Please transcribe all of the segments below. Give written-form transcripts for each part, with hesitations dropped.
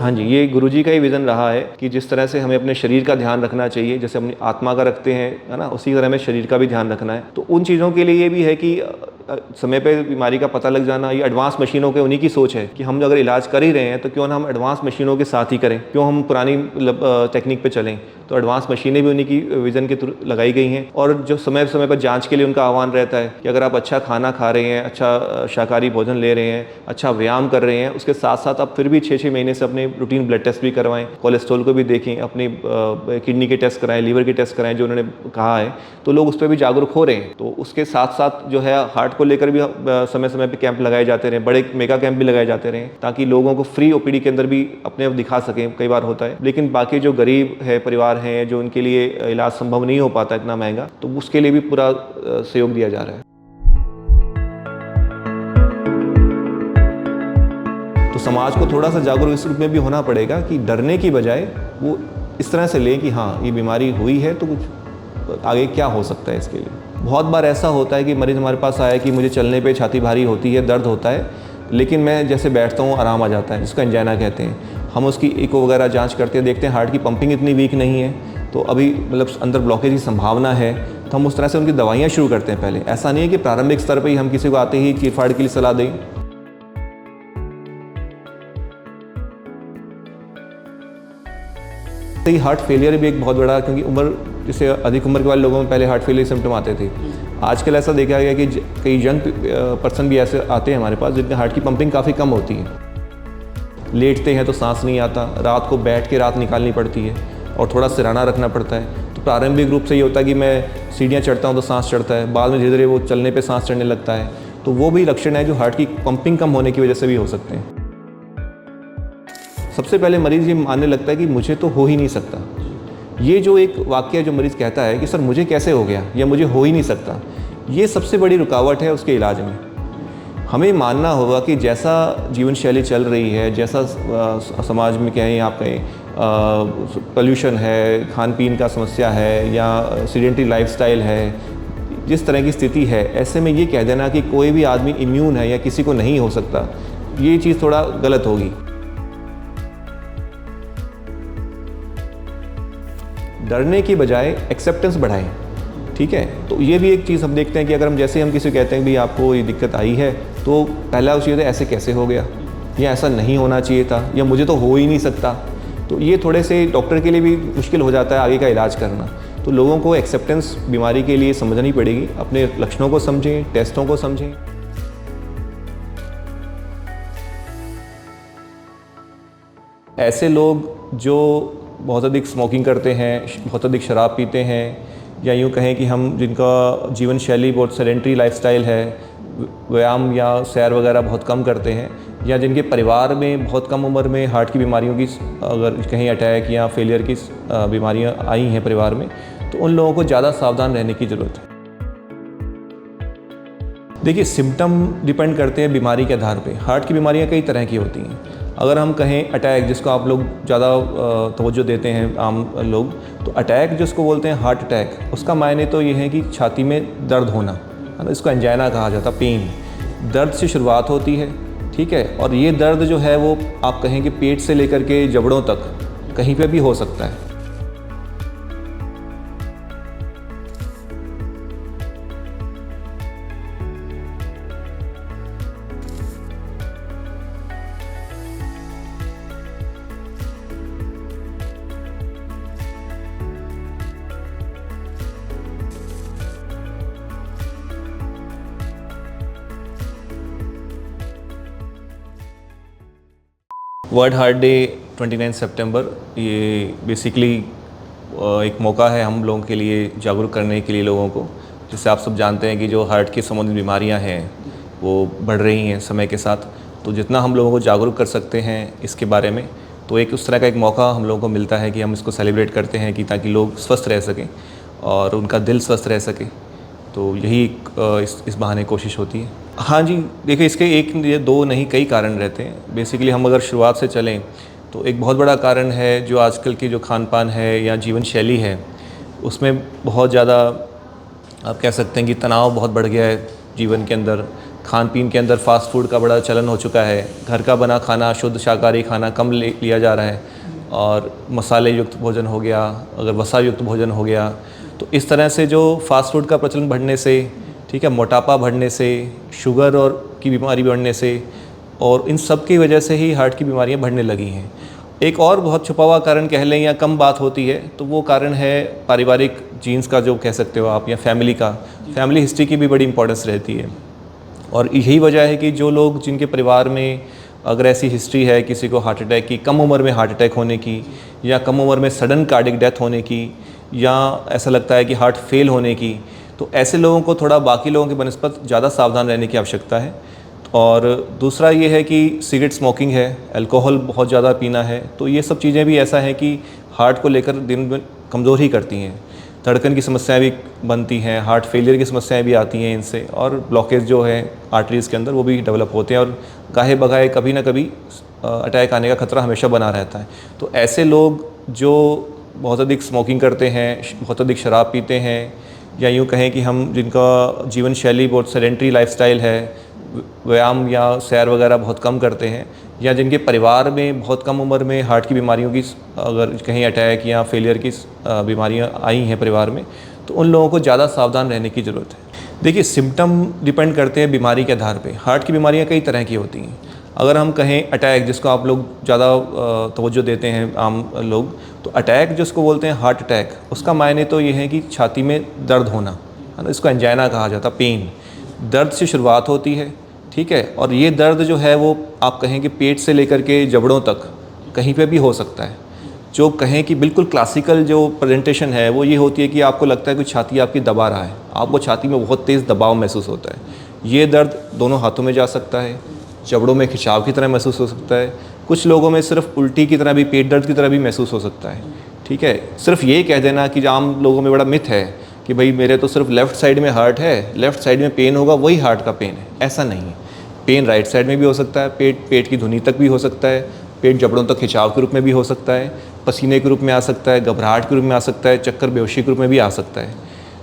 हाँ जी, ये गुरुजी का ही विज़न रहा है कि जिस तरह से हमें अपने शरीर का ध्यान रखना चाहिए, जैसे अपनी आत्मा का रखते हैं, है ना? उसी तरह हमें शरीर का भी ध्यान रखना है। तो उन चीज़ों के लिए ये भी है कि समय पे बीमारी का पता लग जाना, ये एडवांस मशीनों के उन्हीं की सोच है कि हम अगर इलाज कर ही रहे हैं तो क्यों ना हम एडवांस मशीनों के साथ ही करें, क्यों हम पुरानी टेक्निक पे चलें। तो एडवांस मशीनें भी उन्हीं की विज़न के थ्रू लगाई गई हैं और जो समय समय पर जांच के लिए उनका आह्वान रहता है कि अगर आप अच्छा खाना खा रहे हैं, अच्छा शाकाहारी भोजन ले रहे हैं, अच्छा व्यायाम कर रहे हैं, उसके साथ साथ आप फिर भी 6-6 महीने से अपने रूटीन ब्लड टेस्ट भी करवाएं, कोलेस्ट्रॉल को भी देखें, अपनी किडनी के टेस्ट कराएं, लीवर के टेस्ट कराएं, जो उन्होंने कहा है, तो लोग उस पर भी जागरूक हो रहे हैं। तो उसके साथ साथ जो है हार्ट को लेकर भी समय समय पर कैंप लगाए जाते रहे, बड़े मेगा कैंप भी लगाए जाते रहे, ताकि लोगों को फ्री ओपीडी के अंदर भी अपने आप दिखा सकें। कई बार होता है, लेकिन बाकी जो गरीब है परिवार हैं, जो उनके लिए इलाज संभव नहीं हो पाता इतना महंगा, तो उसके लिए भी पूरा सहयोग दिया जा रहा है। तो समाज को थोड़ा सा जागरूक इस रूप में भी होना पड़ेगा कि डरने की बजाय वो इस तरह से लें कि हाँ, ये बीमारी हुई है तो कुछ आगे क्या हो सकता है इसके लिए। बहुत बार ऐसा होता है कि मरीज़ हमारे पास आया कि मुझे चलने पे छाती भारी होती है, दर्द होता है, लेकिन मैं जैसे बैठता हूँ आराम आ जाता है, जिसको एंजाइना कहते हैं। हम उसकी इको वगैरह जांच करते हैं, देखते हैं हार्ट की पंपिंग इतनी वीक नहीं है, तो अभी मतलब अंदर ब्लॉकेज की संभावना है, तो हम उस तरह से उनकी दवाइयाँ शुरू करते हैं पहले। ऐसा नहीं है कि प्रारंभिक स्तर पर ही हम किसी को आते ही चीरफाड़ के लिए सलाह दें। ही हार्ट फेलियर भी एक बहुत बड़ा, क्योंकि उम्र जैसे अधिक उम्र के वाले लोगों में पहले हार्ट फेलियर सिम्टम आते थे। आजकल ऐसा देखा गया कि कई यंग पर्सन भी ऐसे आते हैं हमारे पास जिनके हार्ट की पंपिंग काफ़ी कम होती है। लेटते हैं तो सांस नहीं आता, रात को बैठ के रात निकालनी पड़ती है और थोड़ा सिरहाना रखना पड़ता है। तो प्रारंभिक रूप से ये होता है कि मैं सीढ़ियाँ चढ़ता हूँ तो सांस चढ़ता है, बाद में धीरे धीरे वो चलने पे सांस चढ़ने लगता है। तो वो भी लक्षण है जो हार्ट की पंपिंग कम होने की वजह से भी हो सकते हैं। सबसे पहले मरीज़ ये मानने लगता है कि मुझे तो हो ही नहीं सकता। ये जो एक वाक्य जो मरीज़ कहता है कि सर मुझे कैसे हो गया या मुझे हो ही नहीं सकता, ये सबसे बड़ी रुकावट है उसके इलाज में। हमें मानना होगा कि जैसा जीवन शैली चल रही है, जैसा समाज में कहें, आप कहें पोल्यूशन है, खान पीन का समस्या है या सीडेंटरी लाइफस्टाइल है, जिस तरह की स्थिति है, ऐसे में ये कह देना कि कोई भी आदमी इम्यून है या किसी को नहीं हो सकता, ये चीज़ थोड़ा गलत होगी। डरने की बजाय एक्सेप्टेंस बढ़ाएं, ठीक है। तो ये भी एक चीज़ हम देखते हैं कि अगर हम जैसे हम किसी को कहते हैं कि आपको ये दिक्कत आई है, तो पहला उस चीज़ ऐसे कैसे हो गया, या ऐसा नहीं होना चाहिए था, या मुझे तो हो ही नहीं सकता। तो ये थोड़े से डॉक्टर के लिए भी मुश्किल हो जाता है आगे का इलाज करना। तो लोगों को एक्सेप्टेंस बीमारी के लिए समझनी पड़ेगी, अपने लक्षणों को समझें, टेस्टों को समझें। ऐसे लोग जो बहुत अधिक स्मोकिंग करते हैं, बहुत अधिक शराब पीते हैं, या यूँ कहें कि हम जिनका जीवन शैली बहुत सेडेंटरी लाइफस्टाइल है, व्यायाम या सैर वगैरह बहुत कम करते हैं, या जिनके परिवार में बहुत कम उम्र में हार्ट की बीमारियों की, अगर कहीं अटैक या फेलियर की बीमारियां आई हैं परिवार में, तो उन लोगों को ज़्यादा सावधान रहने की ज़रूरत है। देखिए, सिम्टम डिपेंड करते हैं बीमारी के आधार पे। हार्ट की बीमारियां कई तरह की होती हैं। अगर हम कहें अटैक, जिसको आप लोग ज़्यादा तवज्जो देते हैं आम लोग, तो अटैक जिसको बोलते हैं हार्ट अटैक, उसका मायने तो ये है कि छाती में दर्द होना, है ना, इसको एंजाइना कहा जाता, पेन। दर्द से शुरुआत होती है, ठीक है, और ये दर्द जो है वो आप कहें कि पेट से लेकर के जबड़ों तक कहीं पे भी हो सकता है। वर्ल्ड हार्ट डे 29 सितंबर, ये बेसिकली एक मौका है हम लोगों के लिए जागरूक करने के लिए लोगों को। जैसे आप सब जानते हैं कि जो हार्ट की संबंधित बीमारियां हैं वो बढ़ रही हैं समय के साथ, तो जितना हम लोगों को जागरूक कर सकते हैं इसके बारे में, तो एक उस तरह का एक मौका हम लोगों को मिलता है कि हम इसको सेलिब्रेट करते हैं कि ताकि लोग स्वस्थ रह सकें और उनका दिल स्वस्थ रह सके। तो यही इस बहाने कोशिश होती है। हाँ जी, देखिए, इसके एक या दो नहीं कई कारण रहते हैं। बेसिकली हम अगर शुरुआत से चलें तो एक बहुत बड़ा कारण है जो आजकल की जो खान पान है या जीवन शैली है, उसमें बहुत ज़्यादा आप कह सकते हैं कि तनाव बहुत बढ़ गया है जीवन के अंदर। खान पीन के अंदर फ़ास्ट फूड का बड़ा चलन हो चुका है, घर का बना खाना, शुद्ध शाकाहारी खाना कम लिया जा रहा है, और मसाले युक्त भोजन हो गया, अगर वसा युक्त भोजन हो गया, तो इस तरह से जो फ़ास्ट फूड का प्रचलन बढ़ने से, ठीक है, मोटापा बढ़ने से, शुगर और की बीमारी बढ़ने से, और इन सब की वजह से ही हार्ट की बीमारियां बढ़ने लगी हैं। एक और बहुत छुपा हुआ कारण कह लें या कम बात होती है, तो वो कारण है पारिवारिक जीन्स का, जो कह सकते हो आप, या फैमिली हिस्ट्री की भी बड़ी इंपॉर्टेंस रहती है। और यही वजह है कि जो लोग, जिनके परिवार में अगर ऐसी हिस्ट्री है किसी को हार्ट अटैक की, कम उम्र में हार्ट अटैक होने की, या कम उम्र में सडन कार्डियक डेथ होने की, या ऐसा लगता है कि हार्ट फेल होने की, तो ऐसे लोगों को थोड़ा बाकी लोगों के बनस्पत ज़्यादा सावधान रहने की आवश्यकता है। और दूसरा ये है कि सिगरेट स्मोकिंग है, अल्कोहल बहुत ज़्यादा पीना है, तो ये सब चीज़ें भी ऐसा है कि हार्ट को लेकर दिन में कमज़ोर ही करती हैं। धड़कन की समस्याएं भी बनती हैं, हार्ट फेलियर की समस्याएं भी आती हैं इनसे, और ब्लॉकेज जो है आर्टरीज़ के अंदर वो भी डेवलप होते हैं, और गाहे बगाहे कभी ना कभी अटैक आने का खतरा हमेशा बना रहता है। तो ऐसे लोग जो बहुत अधिक स्मोकिंग करते हैं, बहुत अधिक शराब पीते हैं, या यूँ कहें कि हम जिनका जीवन शैली बहुत सेडेंट्री लाइफस्टाइल है, व्यायाम या सैर वगैरह बहुत कम करते हैं, या जिनके परिवार में बहुत कम उम्र में हार्ट की बीमारियों की, अगर कहीं अटैक या फेलियर की बीमारियां आई हैं परिवार में, तो उन लोगों को ज़्यादा सावधान रहने की ज़रूरत है। देखिए, सिम्टम डिपेंड करते हैं बीमारी के आधार पे। हार्ट की बीमारियां कई तरह की होती हैं। अगर हम कहें अटैक, जिसको आप लोग ज़्यादा तवज्जो देते हैं आम लोग, तो अटैक जिसको बोलते हैं हार्ट अटैक, उसका मायने तो ये है कि छाती में दर्द होना, है ना, इसको एंजाइना कहा जाता है, पेन। दर्द से शुरुआत होती है, ठीक है, और ये दर्द जो है वो आप कहें कि पेट से लेकर के जबड़ों तक कहीं पे भी हो सकता है। जो कहें कि बिल्कुल क्लासिकल जो प्रेजेंटेशन है वो ये होती है कि आपको लगता है कि छाती आपकी दबा रहा है, आपको छाती में बहुत तेज़ दबाव महसूस होता है। ये दर्द दोनों हाथों में जा सकता है, जबड़ों में खिंचाव की तरह महसूस हो सकता है, कुछ लोगों में सिर्फ उल्टी की तरह भी, पेट दर्द की तरह भी महसूस हो सकता है, ठीक है। सिर्फ ये कह देना कि आम लोगों में बड़ा मिथ है कि भाई मेरे तो सिर्फ लेफ़्ट साइड में हार्ट है, लेफ़्ट साइड में पेन होगा वही हार्ट का पेन है, ऐसा नहीं है। पेन राइट साइड में भी हो सकता है, पेट की धुनी तक भी हो सकता है, पेट जबड़ों तक खिंचाव के रूप में भी हो सकता है, पसीने के रूप में आ सकता है, घबराहट के रूप में आ सकता है, चक्कर बेहोशी के रूप में भी आ सकता है।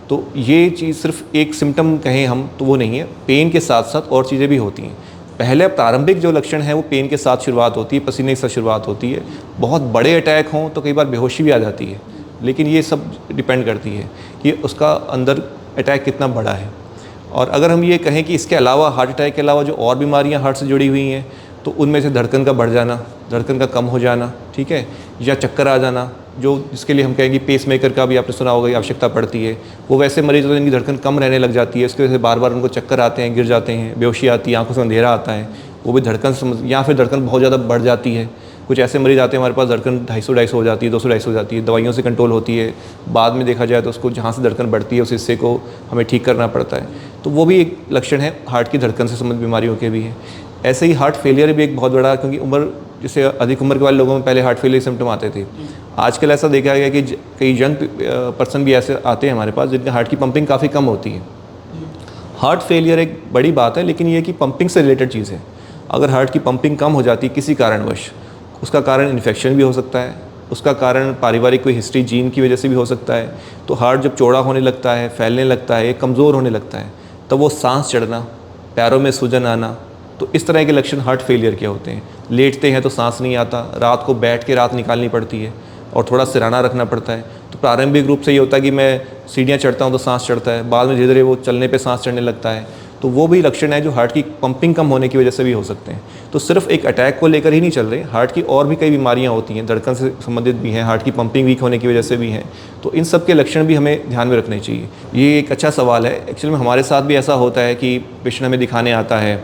तो ये चीज़ सिर्फ एक सिम्टम कहें हम तो वो नहीं है, पेन के साथ साथ और चीज़ें भी होती हैं। पहले प्रारंभिक जो लक्षण है वो पेन के साथ शुरुआत होती है, पसीने के साथ शुरुआत होती है। बहुत बड़े अटैक हों तो कई बार बेहोशी भी आ जाती है, लेकिन ये सब डिपेंड करती है कि उसका अंदर अटैक कितना बड़ा है। और अगर हम ये कहें कि इसके अलावा, हार्ट अटैक के अलावा जो और बीमारियां हार्ट से जुड़ी हुई हैं, तो उनमें से धड़कन का बढ़ जाना, धड़कन का कम हो जाना, ठीक है, या चक्कर आ जाना, जो जिसके लिए हम कहेंगे पेसमेकर का भी आपने सुना होगा, आवश्यकता पड़ती है। वो वैसे मरीज होते हैं जिनकी धड़कन कम रहने लग जाती है, इसकी वजह से बार बार उनको चक्कर आते हैं, गिर जाते हैं, बेहोशी आती है, आंखों से अंधेरा आता है, वो भी धड़कन या फिर धड़कन बहुत ज़्यादा बढ़ जाती है। कुछ ऐसे मरीज आते हैं हमारे पास, धड़कन 250 हो जाती है, 250 हो जाती है, दवाइयों से कंट्रोल होती है, बाद में देखा जाए तो उसको जहाँ से धड़कन बढ़ती है उस हिस्से को हमें ठीक करना पड़ता है। तो वो भी एक लक्षण है हार्ट की धड़कन से संबंधित बीमारियों के भी हैं। ऐसे ही हार्ट फेलियर भी एक बहुत बड़ा, क्योंकि उम्र, जैसे अधिक उम्र के वाले लोगों में पहले हार्ट फेलियर सिम्टम आते थे। आजकल ऐसा देखा गया कि कई यंग पर्सन भी ऐसे आते हैं हमारे पास जिनके हार्ट की पंपिंग काफ़ी कम होती है। हार्ट फेलियर एक बड़ी बात है, लेकिन ये कि पंपिंग से रिलेटेड चीज़ है। अगर हार्ट की पंपिंग कम हो जाती है किसी कारणवश, उसका कारण इन्फेक्शन भी हो सकता है, उसका कारण पारिवारिक कोई हिस्ट्री जीन की वजह से भी हो सकता है। तो हार्ट जब चौड़ा होने लगता है, फैलने लगता है, कमज़ोर होने लगता है, तब वो सांस चढ़ना, पैरों में सूजन आना, तो इस तरह के लक्षण हार्ट फेलियर के होते हैं। लेटते हैं तो सांस नहीं आता, रात को बैठ के रात निकालनी पड़ती है और थोड़ा सिराना रखना पड़ता है। तो प्रारंभिक रूप से ये होता है कि मैं सीढ़ियाँ चढ़ता हूँ तो सांस चढ़ता है, बाद में धीरे धीरे वो चलने पे सांस चढ़ने लगता है। तो वो भी लक्षण है जो हार्ट की पंपिंग कम होने की वजह से भी हो सकते हैं। तो सिर्फ एक अटैक को लेकर ही नहीं चल रहे, हार्ट की और भी कई बीमारियां होती हैं, धड़कन से संबंधित भी हैं, हार्ट की पंपिंग वीक होने की वजह से भी हैं। तो इन सब के लक्षण भी हमें ध्यान में रखने चाहिए। ये एक अच्छा सवाल है। एक्चुअली में हमारे साथ भी ऐसा होता है कि पेशेंट हमें दिखाने आता है,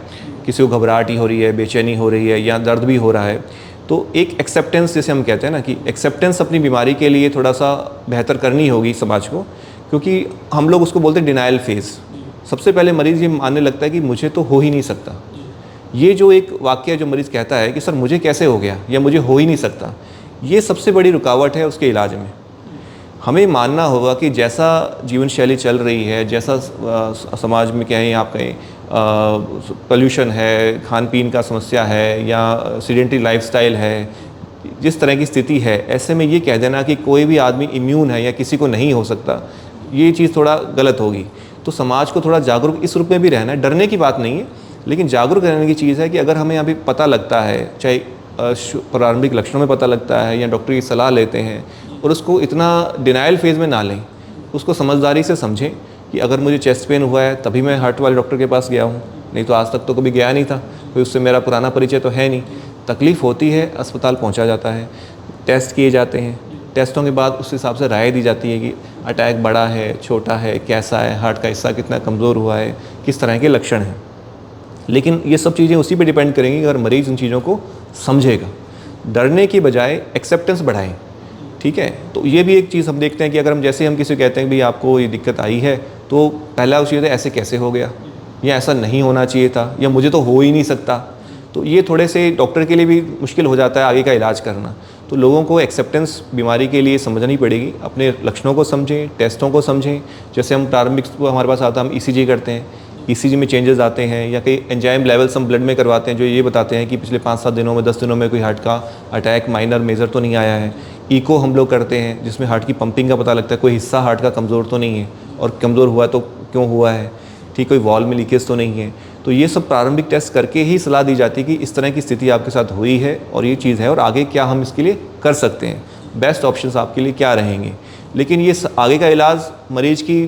किसी को घबराहट ही हो रही है, बेचैनी हो रही है या दर्द भी हो रहा है, तो एक एक्सेप्टेंस जैसे हम कहते हैं ना, कि एक्सेप्टेंस अपनी बीमारी के लिए थोड़ा सा बेहतर करनी होगी समाज को, क्योंकि हम लोग उसको बोलते हैं डिनाइल फेज़। सबसे पहले मरीज़ ये मानने लगता है कि मुझे तो हो ही नहीं सकता। ये जो एक वाक्य जो मरीज़ कहता है कि सर मुझे कैसे हो गया या मुझे हो ही नहीं सकता, ये सबसे बड़ी रुकावट है उसके इलाज में। हमें मानना होगा कि जैसा जीवन शैली चल रही है, जैसा समाज में कहें, आप कहें पोल्यूशन है, खान पीन का समस्या है या सीडेंटरी लाइफस्टाइल है, जिस तरह की स्थिति है, ऐसे में ये कह देना कि कोई भी आदमी इम्यून है या किसी को नहीं हो सकता, ये चीज़ थोड़ा गलत होगी। तो समाज को थोड़ा जागरूक इस रूप में भी रहना है। डरने की बात नहीं है, लेकिन जागरूक रहने की चीज़ है कि अगर हमें अभी पता लगता है, चाहे प्रारंभिक लक्षणों में पता लगता है या डॉक्टर की सलाह लेते हैं, और उसको इतना डिनाइल फेज़ में ना लें, उसको समझदारी से समझें कि अगर मुझे चेस्ट पेन हुआ है तभी मैं हार्ट वाले डॉक्टर के पास गया हूँ, नहीं तो आज तक तो कभी गया नहीं था, कोई उससे मेरा पुराना परिचय तो है नहीं। तकलीफ़ होती है, अस्पताल पहुँचा जाता है, टेस्ट किए जाते हैं, टेस्टों के बाद उस हिसाब से राय दी जाती है कि अटैक बड़ा है, छोटा है, कैसा है, हार्ट का हिस्सा कितना कमज़ोर हुआ है, किस तरह के लक्षण हैं। लेकिन ये सब चीज़ें उसी पे डिपेंड करेंगी अगर मरीज़ इन चीज़ों को समझेगा। डरने की बजाय एक्सेप्टेंस बढ़ाएं, ठीक है। तो ये भी एक चीज़ हम देखते हैं कि अगर हम जैसे हम किसी को कहते हैं कि भाई आपको ये दिक्कत आई है, तो पहला उस चीज़ है ऐसे कैसे हो गया, या ऐसा नहीं होना चाहिए था, या मुझे तो हो ही नहीं सकता। तो ये थोड़े से डॉक्टर के लिए भी मुश्किल हो जाता है आगे का इलाज करना। तो लोगों को एक्सेप्टेंस बीमारी के लिए समझनी पड़ेगी, अपने लक्षणों को समझें, टेस्टों को समझें। जैसे हम प्रारंभिक हमारे पास आता है, हम ईसीजी करते हैं, ईसीजी में चेंजेस आते हैं, या कई एंजाइम लेवल्स हम ब्लड में करवाते हैं जो ये बताते हैं कि पिछले 5-7 दिनों में 10 दिनों में कोई हार्ट का अटैक माइनर मेजर तो नहीं आया है। ईको हम लोग करते हैं जिसमें हार्ट की पंपिंग का पता लगता है, कोई हिस्सा हार्ट का कमज़ोर तो नहीं है, और कमज़ोर हुआ तो क्यों हुआ है, ठीक, कोई वॉल में लीकेज तो नहीं है। तो ये सब प्रारंभिक टेस्ट करके ही सलाह दी जाती है कि इस तरह की स्थिति आपके साथ हुई है और ये चीज़ है, और आगे क्या हम इसके लिए कर सकते हैं, बेस्ट ऑप्शंस आपके लिए क्या रहेंगे। लेकिन ये आगे का इलाज मरीज़ की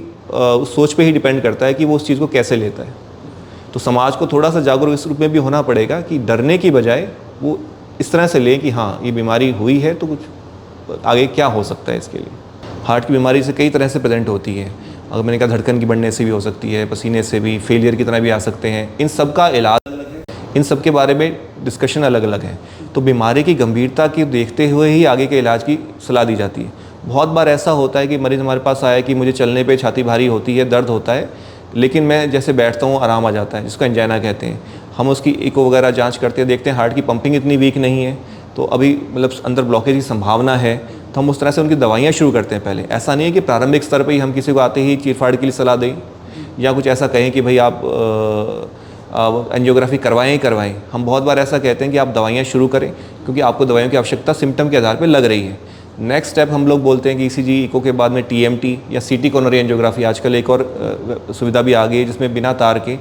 सोच पे ही डिपेंड करता है कि वो उस चीज़ को कैसे लेता है। तो समाज को थोड़ा सा जागरूक इस रूप में भी होना पड़ेगा कि डरने की बजाय वो इस तरह से लें कि हाँ ये बीमारी हुई है तो कुछ आगे क्या हो सकता है इसके लिए। हार्ट की बीमारी से कई तरह से प्रेजेंट होती है, अगर मैंने कहा धड़कन की बढ़ने से भी हो सकती है, पसीने से भी, फेलियर की तरह भी आ सकते हैं। इन सब का इलाज, इन सब के बारे में डिस्कशन अलग अलग है। तो बीमारी की गंभीरता की देखते हुए ही आगे के इलाज की सलाह दी जाती है। बहुत बार ऐसा होता है कि मरीज़ हमारे पास आया कि मुझे चलने पे छाती भारी होती है, दर्द होता है, लेकिन मैं जैसे बैठता हूँ आराम आ जाता है, जिसको एंजाइना कहते हैं। हम उसकी इको वगैरह जांच करते हैं, देखते हैं हार्ट की पंपिंग इतनी वीक नहीं है, तो अभी मतलब अंदर ब्लॉकेज की संभावना है, तो हम उस तरह से उनकी दवाइयाँ शुरू करते हैं पहले। ऐसा नहीं है कि प्रारंभिक स्तर पर ही हम किसी को आते ही चीरफाड़ के लिए सलाह दें या कुछ ऐसा कहें कि भाई आप एंजियोग्राफी करवाएं ही करवाएं। हम बहुत बार ऐसा कहते हैं कि आप दवाइयाँ शुरू करें क्योंकि आपको दवाइयों की आवश्यकता सिम्टम के आधार पर लग रही है। नेक्स्ट स्टेप हम लोग बोलते हैं कि ईसीजी, इको के बाद में टीएमटी या सीटी कोरोनरी एंजियोग्राफी, आजकल एक और सुविधा भी आ गई है जिसमें बिना तार के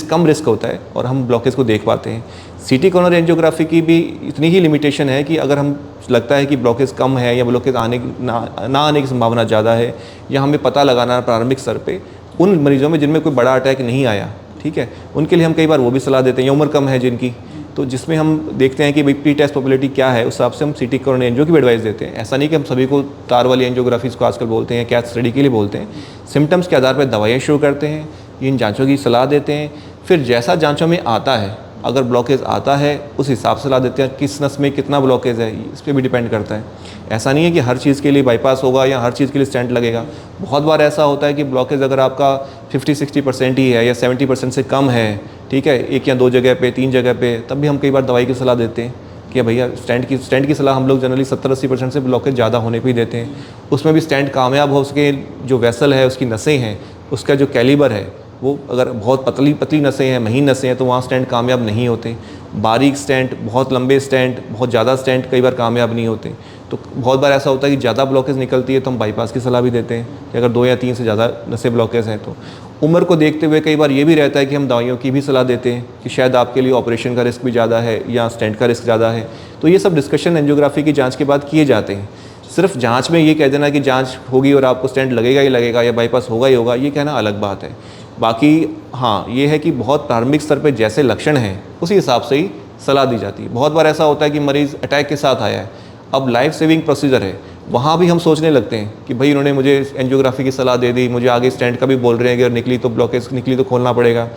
कम रिस्क होता है और हम ब्लॉकेज को देख पाते हैं। सीटी कोरोनरी एंजियोग्राफी की भी इतनी ही लिमिटेशन है कि अगर हम लगता है कि ब्लॉकेज कम है या ब्लॉकेज ना आने की संभावना ज़्यादा है, या हमें पता लगाना प्रारंभिक स्तर पे उन मरीजों में जिनमें कोई बड़ा अटैक नहीं आया, ठीक है, उनके लिए हम कई बार वो भी सलाह देते हैं, या उम्र कम है जिनकी, तो जिसमें हम देखते हैं कि भाई प्री टेस्ट पॉपुलैरिटी क्या है, उस हिसाब से हम सीटी कोरोनरी एंजियो की भी एडवाइस देते हैं। ऐसा नहीं कि हम सभी को तार वाली एंजियोग्राफीज़ को आजकल बोलते हैं, कैथ स्टडी के लिए बोलते हैं। सिम्टम्स के आधार पर दवाइयाँ शुरू करते हैं, इन जाँचों की सलाह देते हैं, फिर जैसा जाँचों में आता है, अगर ब्लॉकेज आता है उस हिसाब से सलाह देते हैं। किस नस में कितना ब्लॉकेज है इस पर भी डिपेंड करता है। ऐसा नहीं है कि हर चीज़ के लिए बाईपास होगा या हर चीज़ के लिए स्टेंट लगेगा। बहुत बार ऐसा होता है कि ब्लॉकेज अगर आपका 50-60% ही है या 70% से कम है, ठीक है, 1 या 2 जगह पे, 3 जगह पे, तब भी हम कई बार दवाई की सलाह देते हैं कि भैया स्टेंट की सलाह हम लोग जनरली 70-80% से ब्लॉकेज ज़्यादा होने पर ही देते हैं। उसमें भी स्टेंट कामयाब हो सके, जो वेसल है उसकी नसें हैं, उसका जो कैलिबर है, वो अगर बहुत पतली नसें हैं, महीन नसें हैं, तो वहाँ स्टेंट कामयाब नहीं होते। बारीक स्टेंट, बहुत लंबे स्टेंट, बहुत ज़्यादा स्टेंट कई बार कामयाब नहीं होते। तो बहुत बार ऐसा होता है कि ज़्यादा ब्लॉकेज निकलती है तो हम बाईपास की सलाह भी देते हैं कि अगर 2 या 3 से ज़्यादा नसें ब्लॉकेज हैं तो। उम्र को देखते हुए कई बार ये भी रहता है कि हम दवाइयों की भी सलाह देते हैं कि शायद आपके लिए ऑपरेशन का रिस्क भी ज़्यादा है या स्टेंट का रिस्क ज़्यादा है। तो ये सब डिस्कशन एंजियोग्राफी की जाँच के बाद किए जाते हैं। सिर्फ जाँच में ये कह देना कि जाँच होगी और आपको स्टेंट लगेगा ही लगेगा या बाईपास होगा ही होगा, ये कहना अलग बात है। बाकी हाँ, ये है कि बहुत प्रारंभिक स्तर पे जैसे लक्षण हैं उसी हिसाब से ही सलाह दी जाती है। बहुत बार ऐसा होता है कि मरीज़ अटैक के साथ आया है, अब लाइफ सेविंग प्रोसीजर है, वहाँ भी हम सोचने लगते हैं कि भाई उन्होंने मुझे एंजियोग्राफी की सलाह दे दी, मुझे आगे स्टेंट का भी बोल रहे हैं कि अगर निकली तो ब्लॉकेज निकली तो खोलना पड़ेगा।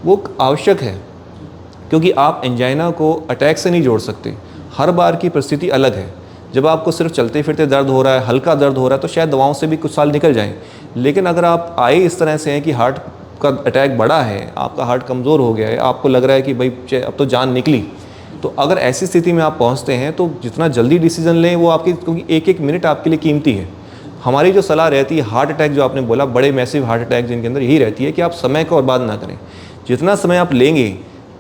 वो आवश्यक है क्योंकि आप एंजाइना को अटैक से नहीं जोड़ सकते। हर बार की परिस्थिति अलग है। जब आपको सिर्फ चलते फिरते दर्द हो रहा है, हल्का दर्द हो रहा है, तो शायद दवाओं से भी कुछ साल निकल जाएँ। लेकिन अगर आप आए इस तरह से हैं कि हार्ट का अटैक बड़ा है, आपका हार्ट कमज़ोर हो गया है, आपको लग रहा है कि भाई अब तो जान निकली, तो अगर ऐसी स्थिति में आप पहुंचते हैं तो जितना जल्दी डिसीजन लें वो आपकी, क्योंकि एक मिनट आपके लिए कीमती है। हमारी जो सलाह रहती है, हार्ट अटैक जो आपने बोला, बड़े मैसिव हार्ट अटैक जिनके अंदर, यही रहती है कि आप समय को बर्बाद ना करें। जितना समय आप लेंगे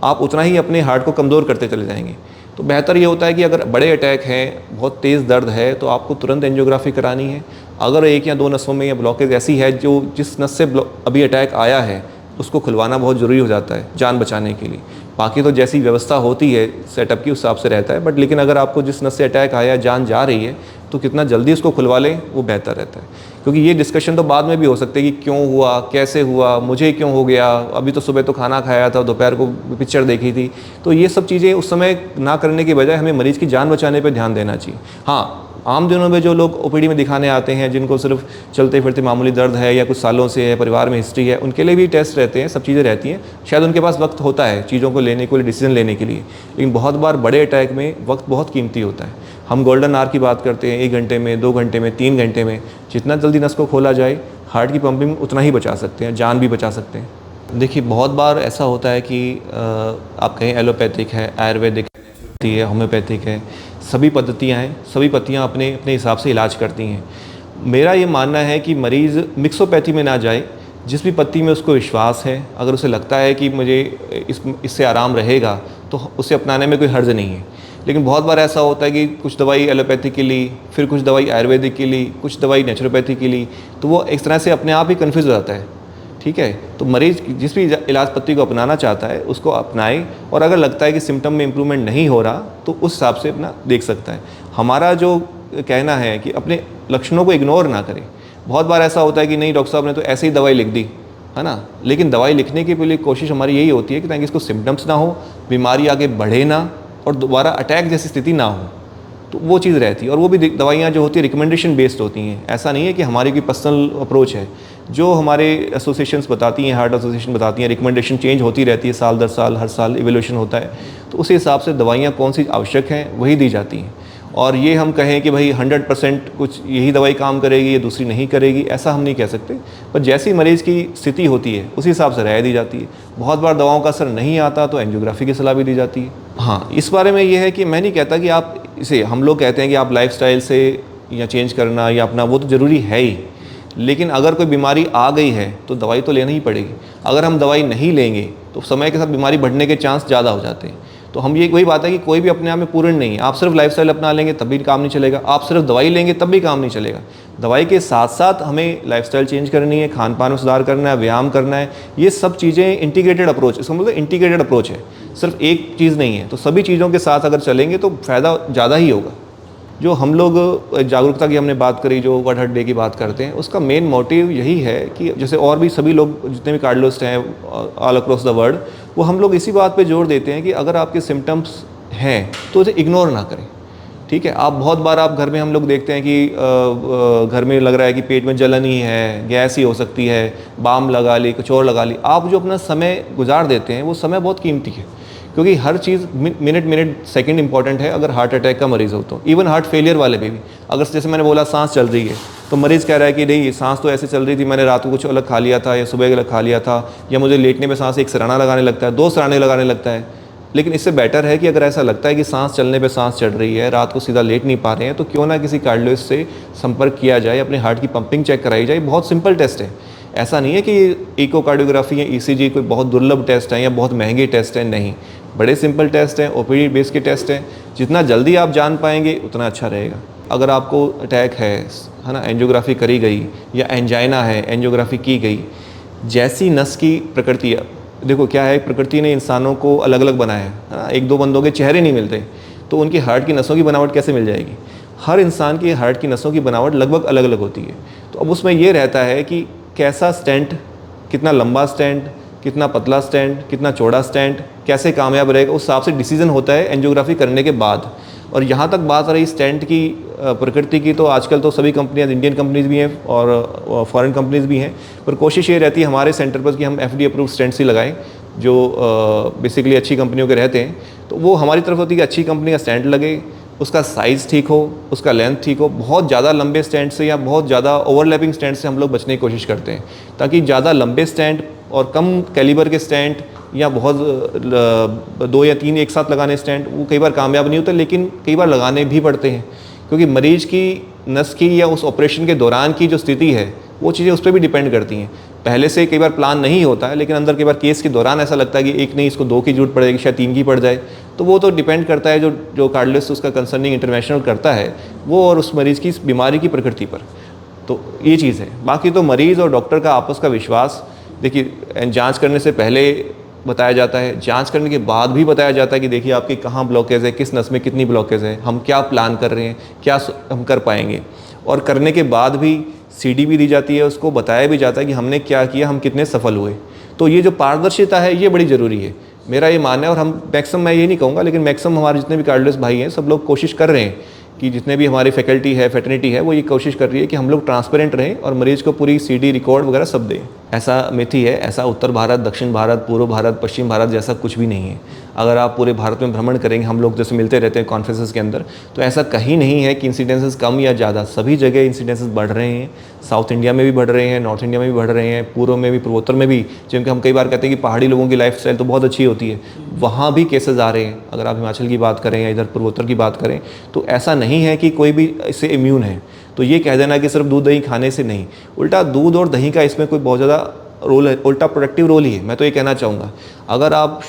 आप उतना ही अपने हार्ट को कमज़ोर करते चले जाएंगे। तो बेहतर ये होता है कि अगर बड़े अटैक हैं, बहुत तेज़ दर्द है, तो आपको तुरंत एंजियोग्राफी करानी है। अगर 1 या 2 नसों में या ब्लॉकेज ऐसी है जो जिस नस से अभी अटैक आया है उसको खुलवाना बहुत ज़रूरी हो जाता है जान बचाने के लिए। बाकी तो जैसी व्यवस्था होती है सेटअप की उस हिसाब से रहता है, बट लेकिन अगर आपको जिस नस से अटैक आया, जान जा रही है, तो कितना जल्दी उसको खुलवा लें वो बेहतर रहता है। क्योंकि ये डिस्कशन तो बाद में भी हो सकती है कि क्यों हुआ, कैसे हुआ, मुझे क्यों हो गया, अभी तो सुबह तो खाना खाया था, दोपहर को पिक्चर देखी थी। तो ये सब चीज़ें उस समय ना करने की बजाय हमें मरीज़ की जान बचाने पर ध्यान देना चाहिए। हाँ, आम दिनों में जो लोग ओपीडी में दिखाने आते हैं, जिनको सिर्फ चलते फिरते मामूली दर्द है या कुछ सालों से है, परिवार में हिस्ट्री है, उनके लिए भी टेस्ट रहते हैं, सब चीज़ें रहती हैं। शायद उनके पास वक्त होता है चीज़ों को लेने के लिए, डिसीजन लेने के लिए, लेकिन बहुत बार बड़े अटैक में वक्त बहुत कीमती होता है। हम गोल्डन आवर की बात करते हैं, 1 घंटे में, 2 घंटे में, 3 घंटे में, जितना जल्दी नस को खोला जाए हार्ट की पंपिंग उतना ही बचा सकते हैं, जान भी बचा सकते हैं। देखिए, बहुत बार ऐसा होता है कि आप कहें एलोपैथिक है, आयुर्वेदिक है, होम्योपैथिक है, सभी पद्धतियाँ हैं, सभी पत्तियाँ अपने अपने हिसाब से इलाज करती हैं। मेरा ये मानना है कि मरीज़ मिक्सोपैथी में ना जाए। जिस भी पत्ती में उसको विश्वास है, अगर उसे लगता है कि मुझे इससे आराम रहेगा, तो उसे अपनाने में कोई हर्ज नहीं है। लेकिन बहुत बार ऐसा होता है कि कुछ दवाई एलोपैथी की ली, फिर कुछ दवाई आयुर्वेदिक की ली, कुछ दवाई नेचुरोपैथी की ली, तो वो एक तरह से अपने आप ही कन्फ्यूज़ हो जाता है। ठीक है, तो मरीज़ जिस भी इलाज पत्ती को अपनाना चाहता है उसको अपनाए, और अगर लगता है कि सिम्टम में इम्प्रूवमेंट नहीं हो रहा तो उस हिसाब से अपना देख सकता है। हमारा जो कहना है कि अपने लक्षणों को इग्नोर ना करें। बहुत बार ऐसा होता है कि नहीं डॉक्टर साहब ने तो ऐसे ही दवाई लिख दी, है ना, लेकिन दवाई लिखने की पहले कोशिश हमारी यही होती है कि ताकि इसको सिम्टम्स ना हो, बीमारी आगे बढ़े ना, और दोबारा अटैक जैसी स्थिति ना हो, तो वो चीज़ रहती है। और वो भी दवाइयाँ जो होती है रिकमेंडेशन बेस्ड होती हैं, ऐसा नहीं है कि हमारी कोई पर्सनल अप्रोच है। जो हमारे एसोसिएशंस बताती हैं, हार्ट एसोसिएशन बताती हैं, रिकमेंडेशन चेंज होती रहती है साल दर साल, हर साल इवोल्यूशन होता है, तो उसी हिसाब से दवाइयाँ कौन सी आवश्यक हैं वही दी जाती हैं। और ये हम कहें कि भाई 100% कुछ यही दवाई काम करेगी, ये दूसरी नहीं करेगी, ऐसा हम नहीं कह सकते। पर जैसी मरीज़ की स्थिति होती है उसी हिसाब से राय दी जाती है। बहुत बार दवाओं का असर नहीं आता तो एंजियोग्राफी की सलाह भी दी जाती है। हाँ, इस बारे में ये है कि मैं नहीं कहता कि आप इसे, हम लोग कहते हैं कि आप लाइफस्टाइल से या चेंज करना या अपना, वो तो ज़रूरी है ही, लेकिन अगर कोई बीमारी आ गई है तो दवाई तो लेनी ही पड़ेगी। अगर हम दवाई नहीं लेंगे तो समय के साथ बीमारी बढ़ने के चांस ज़्यादा हो जाते हैं। तो हम ये वही बात है कि कोई भी अपने आप में पूर्ण नहीं है। आप सिर्फ लाइफस्टाइल अपना लेंगे तब भी काम नहीं चलेगा, आप सिर्फ दवाई लेंगे तब भी काम नहीं चलेगा। दवाई के साथ साथ हमें लाइफस्टाइल चेंज करनी है, खान पान में सुधार करना है, व्यायाम करना है, ये सब चीज़ें इंटीग्रेटेड अप्रोच, इसका मतलब इंटीग्रेटेड अप्रोच है, सिर्फ एक चीज़ नहीं है। तो सभी चीज़ों के साथ अगर चलेंगे तो फ़ायदा ज़्यादा ही होगा। जो हम लोग जागरूकता की हमने बात करी, जो वर्ल्ड हार्ट डे की बात करते हैं, उसका मेन मोटिव यही है कि जैसे और भी सभी लोग जितने भी कार्डियोलॉजिस्ट हैं ऑल अक्रॉस द वर्ल्ड, वो हम लोग इसी बात पे जोर देते हैं कि अगर आपके सिम्टम्स हैं तो उसे इग्नोर ना करें। ठीक है, आप बहुत बार आप घर में हम लोग देखते हैं कि घर में लग रहा है कि पेट में जलन ही है, गैस ही हो सकती है, बाम लगा ली, कुछ और लगा ली। आप जो अपना समय गुजार देते हैं वो समय बहुत कीमती है, क्योंकि हर चीज़ मिनट सेकंड इंपॉर्टेंट है। अगर हार्ट अटैक का मरीज़ हो तो, इवन हार्ट फेलियर वाले पे भी, अगर जैसे मैंने बोला सांस चल रही है तो मरीज़ कह रहा है कि नहीं सांस तो ऐसे चल रही थी, मैंने रात को कुछ अलग खा लिया था या सुबह अलग खा लिया था, या मुझे लेटने में सांस एक सराहना लगाने लगता है, 2 सराहने लगाने लगता है। लेकिन इससे बेटर है कि अगर ऐसा लगता है कि सांस चलने पे सांस चढ़ रही है, रात को सीधा लेट नहीं पा रहे हैं, तो क्यों ना किसी कार्डियोलॉजिस्ट से संपर्क किया जाए, अपने हार्ट की पंपिंग चेक कराई जाए। बहुत सिंपल टेस्ट है, ऐसा नहीं है कि इकोकार्डियोग्राफी या ईसीजी कोई बहुत दुर्लभ टेस्ट है या बहुत महंगे टेस्ट हैं, नहीं, बड़े सिंपल टेस्ट हैं, ओपीडी बेस के टेस्ट हैं। जितना जल्दी आप जान पाएंगे उतना अच्छा रहेगा। अगर आपको अटैक है ना, एंजियोग्राफी करी गई, या एंजाइना है, एंजियोग्राफी की गई, जैसी नस की प्रकृति, देखो क्या है, प्रकृति ने इंसानों को अलग अलग बनाया है ना, 1-2 बंदों के चेहरे नहीं मिलते, तो उनकी हार्ट की नसों की बनावट कैसे मिल जाएगी? हर इंसान की हार्ट की नसों की बनावट लगभग अलग अलग होती है। तो अब उसमें ये रहता है कि कैसा स्टेंट, कितना लंबा स्टेंट, कितना पतला स्टेंट, कितना चौड़ा स्टेंट, कैसे कामयाब रहेगा, उस हिसाब से डिसीजन होता है एंजियोग्राफी करने के बाद। और यहाँ तक बात रही स्टेंट की प्रकृति की, तो आजकल तो सभी कंपनियाँ, इंडियन कंपनीज़ भी हैं और फॉरेन कंपनीज़ भी हैं, पर कोशिश ये रहती है हमारे सेंटर पर कि हम एफडी अप्रूव स्टेंट्स ही लगाएं, जो बेसिकली अच्छी कंपनियों के रहते हैं। तो वो हमारी तरफ होती है कि अच्छी कंपनी का स्टेंट लगे, उसका साइज़ ठीक हो, उसका लेंथ ठीक हो। बहुत ज़्यादा लंबे स्टैंड से या बहुत ज़्यादा ओवरलैपिंग स्टैंड से हम लोग बचने की कोशिश करते हैं, ताकि ज़्यादा लंबे स्टैंड और कम कैलिबर के स्टैंड या बहुत 2 या 3 एक साथ लगाने स्टैंड, वो कई बार कामयाब नहीं होते, लेकिन कई बार लगाने भी पड़ते हैं, क्योंकि मरीज़ की नस की या उस ऑपरेशन के दौरान की जो स्थिति है वो चीज़ें उस पर भी डिपेंड करती हैं। पहले से कई बार प्लान नहीं होता है, लेकिन अंदर कई बार केस के दौरान ऐसा लगता है कि एक नहीं, इसको 2 की जरूरत पड़ेगी, शायद 3 की पड़ जाए। तो वो तो डिपेंड करता है जो कार्डियोलॉजिस्ट उसका कंसर्निंग इंटरवेंशनल करता है वो, और उस मरीज़ की बीमारी की प्रकृति पर। तो ये चीज़ है। बाकी तो मरीज़ और डॉक्टर का आपस का विश्वास, देखिए जांच करने से पहले बताया जाता है, जांच करने के बाद भी बताया जाता है कि देखिए आपकी कहाँ ब्लॉकेज है, किस नस में कितनी ब्लॉकेज है, हम क्या प्लान कर रहे हैं, क्या हम कर पाएंगे। और करने के बाद भी सीडी भी दी जाती है, उसको बताया भी जाता है कि हमने क्या किया, हम कितने सफल हुए। तो ये जो पारदर्शिता है ये बड़ी ज़रूरी है, मेरा ये मानना है। और हम मैक्सिमम, मैं ये नहीं कहूँगा, लेकिन मैक्सिमम हमारे जितने भी कार्डियोलॉजिस्ट भाई हैं सब लोग कोशिश कर रहे हैं कि जितने भी हमारी फैकल्टी है, फैटर्निटी है, वो ये कोशिश कर रही है कि हम लोग ट्रांसपेरेंट रहें और मरीज़ को पूरी सीडी रिकॉर्ड वगैरह सब दें। ऐसा मिथि है, ऐसा उत्तर भारत, दक्षिण भारत, पूर्व भारत, पश्चिम भारत जैसा कुछ भी नहीं है। अगर आप पूरे भारत में भ्रमण करेंगे, हम लोग जैसे मिलते रहते हैं कॉन्फ्रेंसेस के अंदर, तो ऐसा कहीं नहीं है कि इंसिडेंसेस कम या ज़्यादा, सभी जगह इंसिडेंसेस बढ़ रहे हैं। साउथ इंडिया में भी बढ़ रहे हैं, नॉर्थ इंडिया में भी बढ़ रहे हैं, पूर्व में भी, पूर्वोत्तर में भी। जिनके हम कई बार कहते हैं कि पहाड़ी लोगों की लाइफस्टाइल तो बहुत अच्छी होती है, वहाँ भी केसेस आ रहे हैं। अगर आप हिमाचल की बात करें या इधर पूर्वोत्तर की बात करें, तो ऐसा नहीं है कि कोई भी इससे इम्यून है। तो ये कह देना कि सिर्फ दूध दही खाने से नहीं, उल्टा दूध और दही का इसमें कोई बहुत ज़्यादा रोल है, उल्टा प्रोडक्टिव रोल ही है। मैं तो ये कहना चाहूँगा, अगर आप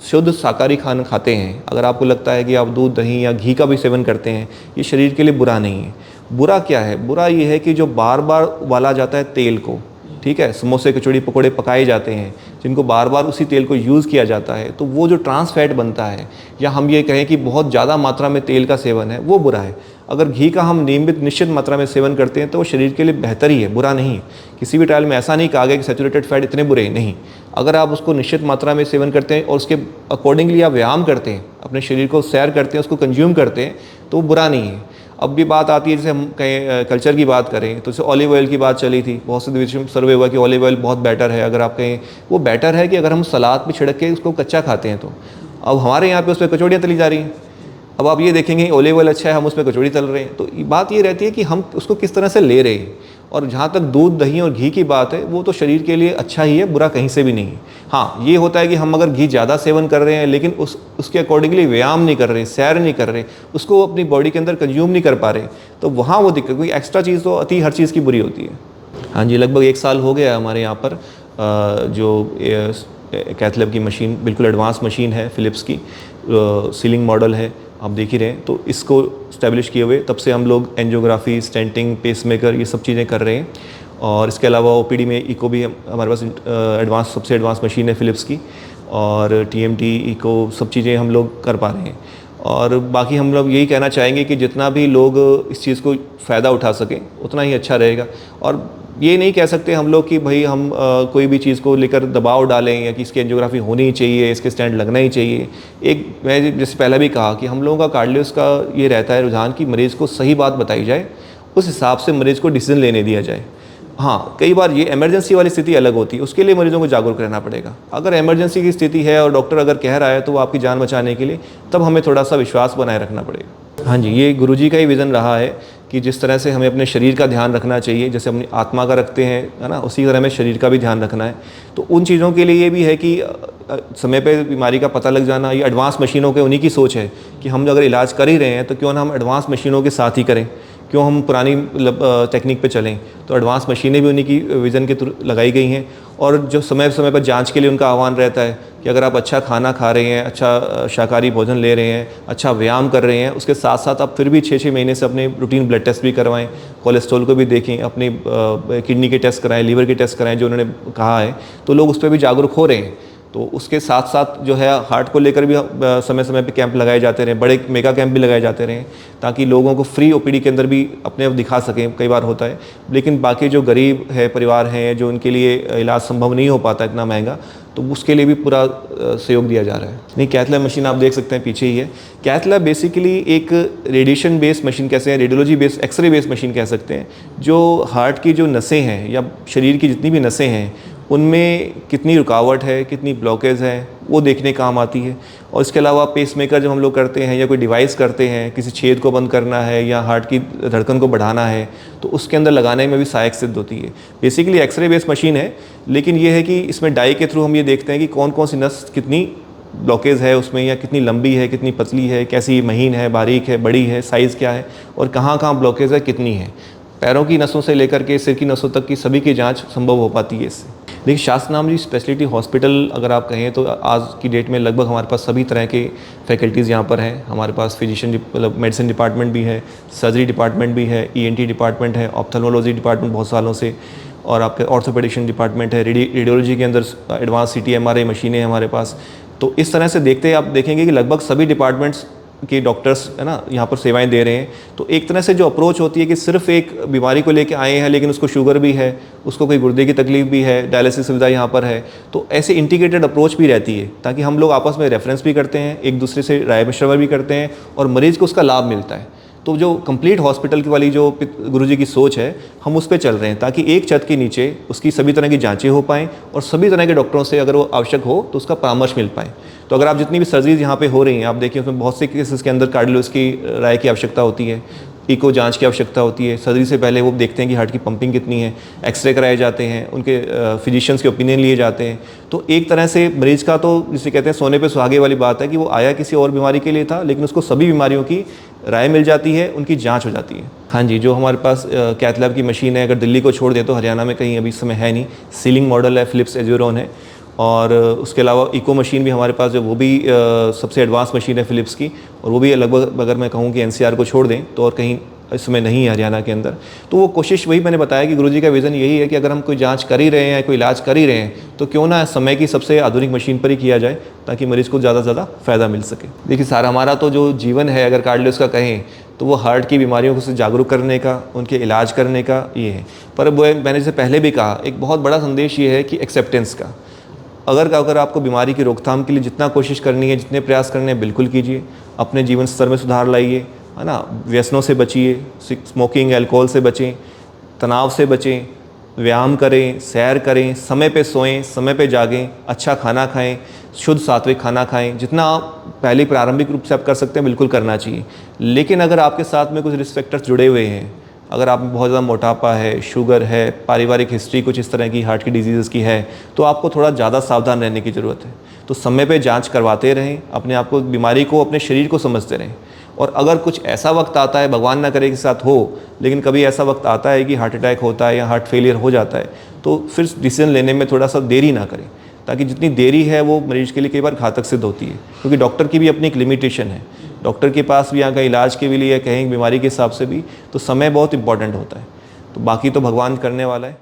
शुद्ध शाकाहारी खाना खाते हैं, अगर आपको लगता है कि आप दूध दही या घी का भी सेवन करते हैं, ये शरीर के लिए बुरा नहीं है। बुरा क्या है? बुरा ये है कि जो बार बार उबाला जाता है तेल को, ठीक है, समोसे कचौड़ी पकौड़े पकाए जाते हैं जिनको बार बार उसी तेल को यूज़ किया जाता है, तो वो जो ट्रांस फैट बनता है, या हम ये कहें कि बहुत ज़्यादा मात्रा में तेल का सेवन है, वो बुरा है। अगर घी का हम नियमित निश्चित मात्रा में सेवन करते हैं तो वो शरीर के लिए बेहतर ही है, बुरा नहीं है। किसी भी ट्रायल में ऐसा नहीं कहा गया कि सैचुरेटेड फैट इतने बुरे नहीं। अगर आप उसको निश्चित मात्रा में सेवन करते हैं और उसके अकॉर्डिंगली आप व्यायाम करते हैं, अपने शरीर को सैर करते हैं, उसको कंज्यूम करते हैं, तो वो बुरा नहीं है। अब भी बात आती है, जैसे हम कहें कल्चर की बात करें, तो जैसे ऑलिव ऑयल की बात चली थी, बहुत से देशों में सर्वे हुआ कि ऑलिव ऑयल बहुत बेटर है। अगर आप कहें वो बेटर है कि अगर हम सलाद पे छिड़क के उसको कच्चा खाते हैं, तो अब हमारे यहाँ पे उस पर कचौड़ियाँ तली जा रही हैं। अब आप ये देखेंगे ऑलिव ऑयल अच्छा है, हम उसमें कचौड़ी तल रहे हैं। तो बात ये रहती है कि हम उसको किस तरह से ले रहे हैं। और जहाँ तक दूध दही और घी की बात है, वो तो शरीर के लिए अच्छा ही है, बुरा कहीं से भी नहीं है। हाँ, ये होता है कि हम अगर घी ज़्यादा सेवन कर रहे हैं लेकिन उसके अकॉर्डिंगली व्यायाम नहीं कर रहे, सैर नहीं कर रहे, उसको अपनी बॉडी के अंदर कंज्यूम नहीं कर पा रहे, तो वहाँ वो दिक्कत। कोई एक्स्ट्रा चीज़ तो अति हर चीज़ की बुरी होती है। हाँ जी, लगभग 1 साल हो गया हमारे यहाँ पर जो कैथ लैब की मशीन, बिल्कुल एडवांस मशीन है, फिलिप्स की सीलिंग मॉडल है, आप देख ही रहे हैं। तो इसको स्टैब्लिश किए हुए तब से हम लोग एंजियोग्राफी, स्टेंटिंग, पेसमेकर, ये सब चीज़ें कर रहे हैं। और इसके अलावा ओपीडी में इको भी हमारे पास एडवांस, सबसे एडवांस मशीन है फिलिप्स की, और टीएमटी, इको, सब चीज़ें हम लोग कर पा रहे हैं। और बाकी हम लोग यही कहना चाहेंगे कि जितना भी लोग इस चीज़ को फ़ायदा उठा सकें उतना ही अच्छा रहेगा। और ये नहीं कह सकते हम लोग कि भाई हम कोई भी चीज़ को लेकर दबाव डालें या कि इसकी एंजियोग्राफी होनी ही चाहिए, इसके स्टेंट लगना ही चाहिए। एक, मैं जैसे पहले भी कहा कि हम लोगों का कार्डियोलॉजिस्ट का ये रहता है रुझान कि मरीज़ को सही बात बताई जाए, उस हिसाब से मरीज़ को डिसीजन लेने दिया जाए। हाँ, कई बार ये इमरजेंसी वाली स्थिति अलग होती है, उसके लिए मरीजों को जागरूक रहना पड़ेगा। अगर इमरजेंसी की स्थिति है और डॉक्टर अगर कह रहा है तो वो आपकी जान बचाने के लिए, तब हमें थोड़ा सा विश्वास बनाए रखना पड़ेगा। हाँ जी, ये गुरुजी का ही विज़न रहा है कि जिस तरह से हमें अपने शरीर का ध्यान रखना चाहिए, जैसे अपनी आत्मा का रखते हैं, है ना, उसी तरह हमें शरीर का भी ध्यान रखना है। तो उन चीज़ों के लिए ये भी है कि समय पे बीमारी का पता लग जाना, ये एडवांस मशीनों के उन्हीं की सोच है कि हम अगर इलाज कर ही रहे हैं तो क्यों ना हम एडवांस मशीनों के साथ ही करें, क्यों हम पुरानी टेक्निक पे चलें। तो एडवांस मशीनें भी उन्हीं की विज़न के थ्रू लगाई गई हैं। और जो समय समय पर जांच के लिए उनका आह्वान रहता है कि अगर आप अच्छा खाना खा रहे हैं, अच्छा शाकाहारी भोजन ले रहे हैं, अच्छा व्यायाम कर रहे हैं, उसके साथ साथ आप फिर भी 6-6 महीने से अपने रूटीन ब्लड टेस्ट भी करवाएं, कोलेस्ट्रॉल को भी देखें, अपनी किडनी के टेस्ट कराएं, लीवर के टेस्ट कराएं, जो उन्होंने कहा है। तो लोग उस पर भी जागरूक हो रहे हैं। तो उसके साथ साथ जो है हार्ट को लेकर भी समय समय पे कैंप लगाए जाते रहे, बड़े मेगा कैंप भी लगाए जाते रहे, ताकि लोगों को फ्री ओपीडी के अंदर भी अपने आप दिखा सकें। कई बार होता है, लेकिन बाकी जो गरीब है परिवार हैं, जो उनके लिए इलाज संभव नहीं हो पाता इतना महंगा, तो उसके लिए भी पूरा सहयोग दिया जा रहा है। नहीं, कैथ लैब मशीन आप देख सकते हैं पीछे ही है। कैथ लैब बेसिकली एक रेडिएशन बेस्ड मशीन कह सकते हैं, radiology based, x ray based machine कह सकते हैं, जो हार्ट की जो नसें हैं या शरीर की जितनी भी नसें हैं उनमें कितनी रुकावट है, कितनी ब्लॉकेज है, वो देखने काम आती है। और इसके अलावा पेसमेकर जब हम लोग करते हैं या कोई डिवाइस करते हैं, किसी छेद को बंद करना है या हार्ट की धड़कन को बढ़ाना है, तो उसके अंदर लगाने में भी सहायक सिद्ध होती है। बेसिकली एक्सरे बेस्ड मशीन है, लेकिन ये है कि इसमें डाई के थ्रू हम ये देखते हैं कि कौन कौन सी नस कितनी ब्लॉकेज है उसमें, या कितनी लंबी है, कितनी पतली है, कैसी महीन है, बारीक है, बड़ी है, साइज़ क्या है, और कहाँ कहाँ ब्लॉकेज है, कितनी है। पैरों की नसों से लेकर के सिर की नसों तक की सभी की जांच संभव हो पाती है इससे। देखिए शास्त्र नाम जी स्पेशलिटी हॉस्पिटल अगर आप कहें तो आज की डेट में लगभग हमारे पास सभी तरह के फैकल्टीज़ यहाँ पर हैं। हमारे पास फिजिशियन मतलब मेडिसिन डिपार्टमेंट भी है, सर्जरी डिपार्टमेंट भी है, ईएनटी डिपार्टमेंट है, ऑप्थेल्मोलॉजी डिपार्टमेंट बहुत सालों से, और आपके ऑर्थोपेडिशन डिपार्टमेंट है, रेडियोलॉजी के अंदर एडवांस सीटी एमआरआई मशीनें हैं हमारे पास। तो इस तरह से देखते आप देखेंगे कि लगभग सभी डिपार्टमेंट्स के डॉक्टर्स है ना यहाँ पर सेवाएं दे रहे हैं। तो एक तरह से जो अप्रोच होती है कि सिर्फ एक बीमारी को लेके आए हैं लेकिन उसको शुगर भी है, उसको कोई गुर्दे की तकलीफ भी है, डायलिसिस सुविधा यहाँ पर है, तो ऐसे इंटीग्रेटेड अप्रोच भी रहती है ताकि हम लोग आपस में रेफरेंस भी करते हैं, एक दूसरे से राय मशवरा भी करते हैं और मरीज़ को उसका लाभ मिलता है। तो जो कंप्लीट हॉस्पिटल की वाली जो गुरुजी की सोच है, हम उस पर चल रहे हैं ताकि एक छत के नीचे उसकी सभी तरह की जांचें हो पाएँ और सभी तरह के डॉक्टरों से अगर वो आवश्यक हो तो उसका परामर्श मिल पाए। तो अगर आप जितनी भी सर्जरीज यहाँ पे हो रही हैं, आप देखिए उसमें बहुत से केसेस के अंदर कार्डियोलॉजिस्ट की राय की आवश्यकता होती है, इको जांच की आवश्यकता होती है। सर्जरी से पहले वो देखते हैं कि हार्ट की पंपिंग कितनी है, एक्सरे कराए जाते हैं, उनके फिजिशियंस के ओपिनियन लिए जाते हैं। तो एक तरह से मरीज़ का तो जिसे कहते हैं सोने पे सुहागे वाली बात है कि वो आया किसी और बीमारी के लिए था लेकिन उसको सभी बीमारियों की राय मिल जाती है, उनकी जांच हो जाती है। हाँ जी, जो हमारे पास कैथ लैब की मशीन है, अगर दिल्ली को छोड़ दे तो हरियाणा में कहीं अभी इस समय है नहीं। सीलिंग मॉडल है, फिलिप्स एज्यूरॉन है, और उसके अलावा इको मशीन भी हमारे पास जो वो भी सबसे एडवांस मशीन है फिलिप्स की, और वो भी लगभग अगर मैं कहूँ कि एनसीआर को छोड़ दें तो और कहीं इस समय नहीं है हरियाणा के अंदर। तो वो कोशिश वही मैंने बताया कि गुरुजी का विज़न यही है कि अगर हम कोई जांच कर ही रहे हैं, कोई इलाज कर ही रहे हैं तो क्यों ना समय की सबसे आधुनिक मशीन पर ही किया जाए ताकि मरीज़ को ज़्यादा से ज़्यादा फ़ायदा मिल सके। देखिए सारा हमारा तो जो जीवन है अगर कार्डियोलॉजिस्ट का कहें तो वो हार्ट की बीमारियों को से जागरूक करने का, उनके इलाज करने का ये है। पर वो मैंने जैसे पहले भी कहा, एक बहुत बड़ा संदेश ये है कि एक्सेप्टेंस का। अगर आपको बीमारी की रोकथाम के लिए जितना कोशिश करनी है, जितने प्रयास करने हैं, बिल्कुल कीजिए। अपने जीवन स्तर में सुधार लाइए, है ना। व्यसनों से बचिए, स्मोकिंग, अल्कोहल से बचें, तनाव से बचें, व्यायाम करें, सैर करें, समय पे सोएं, समय पे जागें, अच्छा खाना खाएं, शुद्ध सात्विक खाना खाएं। जितना आप पहले प्रारंभिक रूप से आप कर सकते हैं बिल्कुल करना चाहिए। लेकिन अगर आपके साथ में कुछ रिस्क फैक्टर्स जुड़े हुए हैं, अगर आप में बहुत ज़्यादा मोटापा है, शुगर है, पारिवारिक हिस्ट्री कुछ इस तरह की हार्ट की डिजीज़ की है, तो आपको थोड़ा ज़्यादा सावधान रहने की ज़रूरत है। तो समय पे जांच करवाते रहें, अपने आप को, बीमारी को, अपने शरीर को समझते रहें। और अगर कुछ ऐसा वक्त आता है, भगवान ना करे के साथ हो, लेकिन कभी ऐसा वक्त आता है कि हार्ट अटैक होता है या हार्ट फेलियर हो जाता है, तो फिर डिसीजन लेने में थोड़ा सा देरी ना करें, ताकि जितनी देरी है वो मरीज के लिए कई बार घातक सिद्ध होती है। क्योंकि डॉक्टर की भी अपनी एक लिमिटेशन है, डॉक्टर के पास भी यहाँ का इलाज के लिए कहें बीमारी के हिसाब से भी तो समय बहुत इंपॉर्टेंट होता है। तो बाकी तो भगवान करने वाला है।